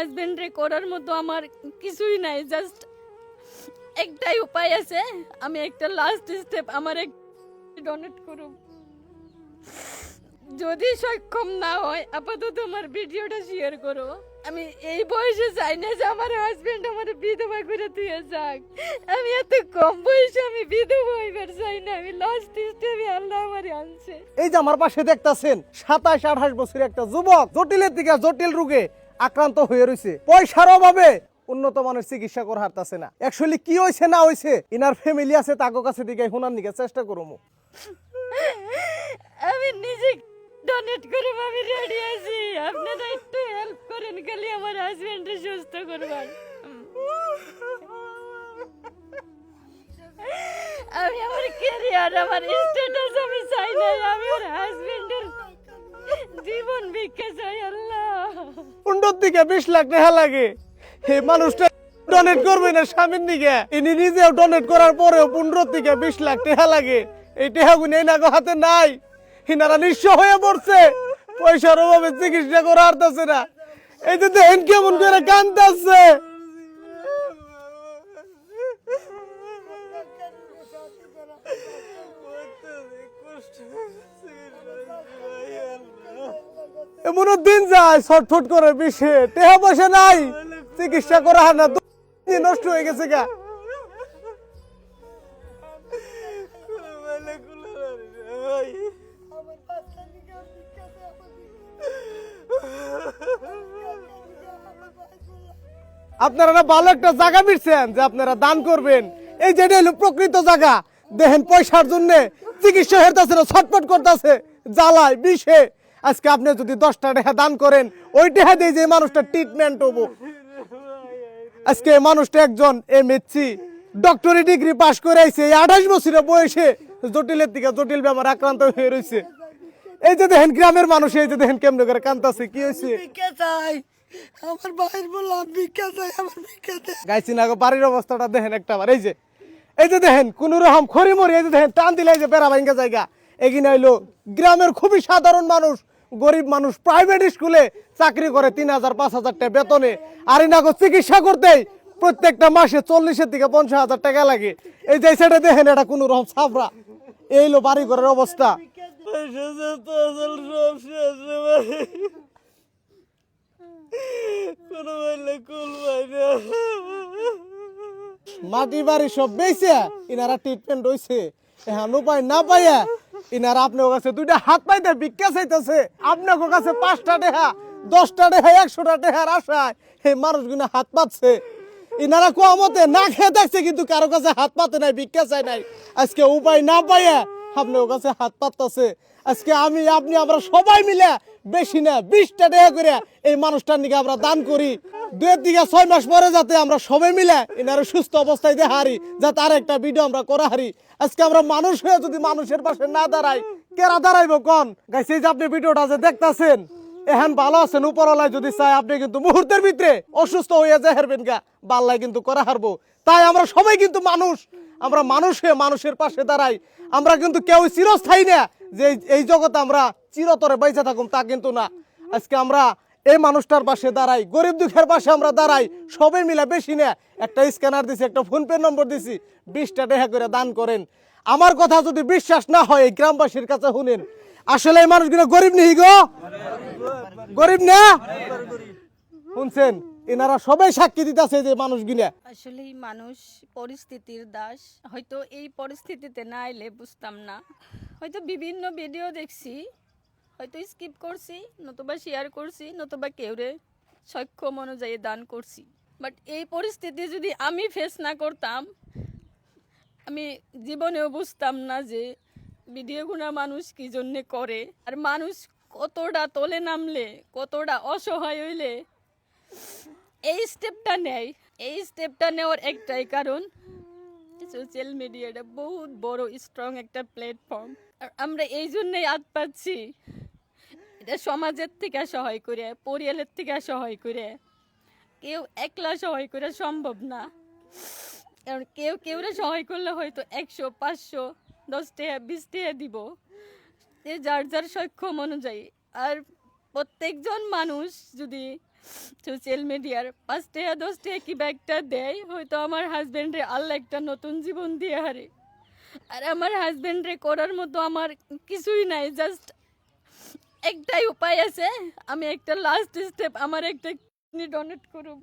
হাজবেন্ডে করার মতো আমার কিছুই নাই, জাস্ট একটাই উপায় আছে, আমি একটা লাস্ট স্টেপ আমার এক ডোনেট করুম। যদি সক্ষম না হয় আপাতত আমার ভিডিওটা শেয়ার করো। আমি এই বয়সে চাই না যে আমার হাজবেন্ড আমার বিধবা করে দিয়ে যাক। আমি এত কম বয়সে আমি বিধবা হইবার চাই না। আমি লাস্ট স্টেপে আল্লাহ আমারে আনছে। এই যে আমার পাশে দেখতাছেন 27-28 বছরের একটা যুবক জটিলের থেকে জটিল রোগে আক্রান্ত হয়ে রয়েছে। পয়সার অভাবে উন্নত মানের চিকিৎসা করে হারতাছে না। অ্যাকচুয়ালি কি হয়েছে না হয়েছে ইনার ফ্যামিলি আছে তাকে কাছে দিকে শোনার নিকে চেষ্টা করবো। আমি নিজে ডোনেট করব, আমি রেডি আছি। আপনারা একটু হেল্প করেন, খালি আমার হাজবেন্ডকে সুস্থ করবার। আমি আমার ক্যারিয়ার, আমার স্ট্যাটাস আমি চাই না। আমি আমার হাজবেন্ডের জীবন ভিক্ষা চাই। আল্লাহ, 15 থেকে 20 লাখ টাকা লাগে। এই মানুষটা ডোনেট করবে না স্বামীর দিকে, ইনি নিজেও ডোনেট করার পরেও 15 থেকে 20 লাখ টাকা লাগে। এই টাকাগুলো এই নাগো হাতে নাই। ইনারা নিঃস্ব হয়ে পড়ছে, পয়সার অভাবে চিকিৎসা করে হারতেছে না। এই যে দেখেন কেমন করে কাঁদতেছে। এমন দিন যায় ছটফট করে বিষে টেহা পয়সা নাই, চিকিৎসা করা হয় না, নষ্ট হয়ে গেছে গা। আপনারা না ভালো একটা জায়গা মিলছেন যে আপনারা দান করবেন। এই যেটা হলো প্রকৃত জায়গা। দেখেন পয়সার জন্য চিকিৎসা হেরতাছে না, ছটফট করতেছে জ্বালায় বিষে। আজকে আপনি যদি 10টা টাকা দান করেন, ওই টাকা দিয়ে যে মানুষটা ট্রিটমেন্ট হবো। আজকে এই মানুষটা একজন এমএসসি ডক্টরি ডিগ্রি পাশ করে আইছে, 28 বছরের বয়সে জটিলের দিকে জটিল বেমার আক্রান্ত হয়ে রয়েছে। এই যে দেখেন গ্রামের মানুষ, এই যে দেখেন কেমনে করে কান্দাছে। কি হয়েছে? আমার ভাইয়ের বললাম ভিক্ষা চাই, আমার ভিক্ষা চাই। গাইছি না গো, বাড়ির অবস্থাটা দেখেন একটা বার। এই যে দেখেন কোন রকম খড়ি মরি, এই যে দেখেন টান দিলে এই যে বেড়া ভাঙ্গা জায়গা। এগিয়ে হইলো গ্রামের খুবই সাধারণ মানুষ, গরিব মানুষ, প্রাইভেট স্কুলে চাকরি করে 3000-5000 টাকা বেতনে। আর ইনাগো চিকিৎসা করতেই প্রত্যেকটা মাসে 40 থেকে 50,000 টাকা লাগে। এই যে সেটা দেখেন, এটা কোন রকম ছাবরা। এই হলো বাড়ি ঘরের অবস্থা। মাটি বাড়ি সব বেচে ইনারা ট্রিটমেন্ট হইছে। এখন উপায় না পাইয়া ইনারা আপনার কাছে 2টা হাত পাইতে ভিক্ষা চাইতেছে। আপনার কাছে 5টা টাকা, 10টা টাকা, 100টা টাকার আশায় এই মানুষগুলো হাত পাচ্ছে। ইনারা কোয়ামতে না খেয়ে থাকছে, কিন্তু কারো কাছে হাত পাতে নাই, ভিক্ষা চাই নাই। আজকে উপায় না পাইয়া আপনার কাছে হাত পাততেছে। আজকে আমি আপনি আমরা সবাই মিলে বেশি না 20টা টাকা করে এই মানুষটার নিকে আমরা দান করি। 2 থেকে 6 মাস পরে যাতে আমরা সবাই মিলে এনারা সুস্থ অবস্থায় দেখে হারি, যাতে আর একটা ভিডিও আমরা করা হারি। আজকে আমরা মানুষ হয়ে যদি মানুষের পাশে না দাঁড়াই, কেরা দাঁড়াইবো কোন? গাইস, এই যে আপনি ভিডিওটা যে দেখতাছেন, এখন ভালো আছেন, উপরওয়ালায় যদি চাই আপনি কিন্তু মুহূর্তের ভিতরে অসুস্থ হয়ে যায় হারবেন গা, বাল্লাই কিন্তু করা হারবো। তাই আমরা সবাই কিন্তু মানুষ, আমরা মানুষ হয়ে মানুষের পাশে দাঁড়াই। আমরা কিন্তু কেউ চিরস্থায়ী না যে এই জগতে আমরা চিরতরে বেঁচে থাকুম, তা কিন্তু না। আজকে আমরা এই মানুষটার পাশে দাঁড়াই, গরিব দুঃখের পাশে আমরা দাঁড়াই, সবাই মিলে বেশি না একটা স্ক্যানার দিছি, একটা ফোনপে নম্বর দিছি, 20টা টাকা করে দান করেন। আমার কথা যদি বিশ্বাস না হয় এই গ্রামবাসীর কাছে শুনেন, আসলে এই মানুষগুলো গরিব নেই গো, গরিব না শুনছেন? এনারা সবাই সাক্ষী দিতেছে যে মানুষগুলা আসলে মানুষ পরিস্থিতির দাস। হয়তো এই পরিস্থিতিতে না এলে বুঝতাম না। হয়তো বিভিন্ন ভিডিও দেখছি, হয়তো স্কিপ করছি, নতুবা শেয়ার করছি, নতুবা কেউরে সক্ষম অনুযায়ী দান করছি। বাট এই পরিস্থিতি যদি আমি ফেস না করতাম, আমি জীবনেও বুঝতাম না যে ভিডিওগুলো মানুষ কি জন্যে করে, আর মানুষ কতটা তলে নামলে, কতটা অসহায় হইলে এই স্টেপটা নেয়। এই স্টেপটা নেওয়ার একটাই কারণ, সোশ্যাল মিডিয়াটা বহুত বড় স্ট্রং একটা প্ল্যাটফর্ম। আর আমরা এই জন্যই আদ পাচ্ছি, এটা সমাজের থেকে সহায় করে, পরিবারের থেকে সহায় করে। কেউ একলা সহায় করে সম্ভব না, কারণ কেউরে সহায় করলে হয়তো 100, 500, 10 টাকা, 20 টাকা দিব, যার যার সক্ষম অনুযায়ী। আর প্রত্যেকজন মানুষ যদি সোশ্যাল মিডিয়ার 5 টাকা 10 টাকা কিবা একটা দেয়, হয়তো আমার হাজবেন্ডে আল্লাহ একটা নতুন জীবন দিয়ে হারে। আর আমার হাজবেন্ডরে করার মতো আমার কিছুই নাই, জাস্ট একটাই উপায় আছে, আমি একটা লাস্ট স্টেপ, আমার একটা কিডনি ডোনেট করুম।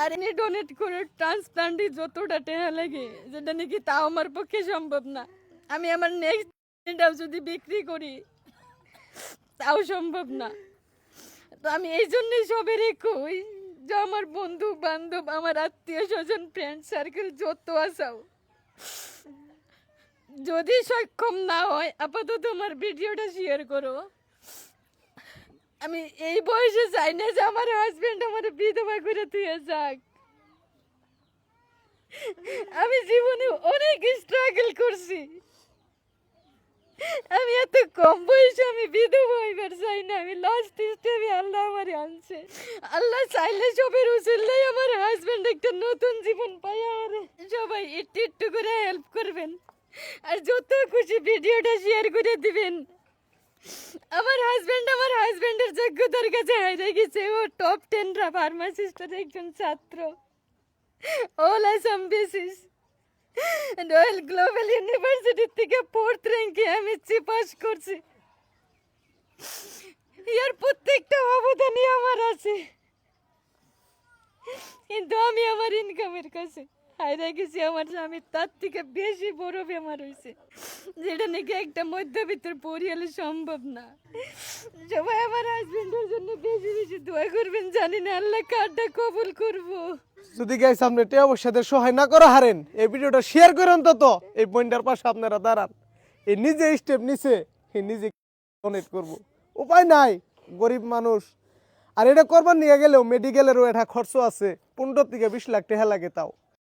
আর এনে ডোনেট করে ট্রান্সপ্লান্টে যতটা টাকা লাগে, যেটা নাকি তাও আমার পক্ষে সম্ভব না। আমি আমার নেক্সট যদি বিক্রি করি তাও সম্ভব না। তো আমি এই জন্যই সবের কই যে আমার বন্ধু বান্ধব, আমার আত্মীয় স্বজন, ফ্রেন্ড সার্কেল যত আসাও, যদি সক্ষম না হয় আপাতত আমার ভিডিওটা শেয়ার করো। আমি এই বয়সে চাই না যে আমার হাজবেন্ড আমার বিধবা করে দিয়ে যাক। আমি জীবনে অনেক স্ট্রাগল করছি, আমি এত কম বয়সে আমি বিধবা হইবার চাই না। আমি লাস্ট স্টেপে আল্লাহ আমার আনছে, আল্লাহ চাইলে সবের উচিল্লাই আমার হাজবেন্ড একটা নতুন জীবন পাই। আর সবাই একটু একটু করে হেল্প করবেন, আর যত খুশি ভিডিওটা শেয়ার করে দিবেন। আমার হাজবেন্ডের যোগ্যতার কাছে হারিয়ে গেছে, ও টপ 10 ফার্মাসিস্টের একজন ছাত্র, all Assam basis royal global university থেকে 4th র্যাঙ্কে এমএসসি পাস করছি। এর প্রত্যেকটা অবদানই আমার আছে, কিন্তু আমি আমার ইনকামের কাছে হারিয়ে গেছি। আমার স্বামীর তার থেকে বেশি বড় বেমার হয়েছে, যেটা নাকি একটা মধ্যবিত্ত পরিয়ালে সম্ভব না। সবাই আমার হাজবেন্ডের জন্য বেশি বেশি দোয়া করবেন, জানি না আল্লাহ কারটা কবুল করবো। যদি গাইস আপনি টিয়া পয়সাদের সহায় না করে হারেন, এই ভিডিওটা শেয়ার করে অন্তত এই বোনটার পাশে আপনারা দাঁড়ান। এই নিজে স্টেপ নিছে, এই নিজে ডোনেট করব, উপায় নাই, গরিব মানুষ। আর এটা করবার নিয়ে গেলেও মেডিকেলেরও এটা খরচ আছে, 15 থেকে 20 লাখ টাকা লাগে তাও।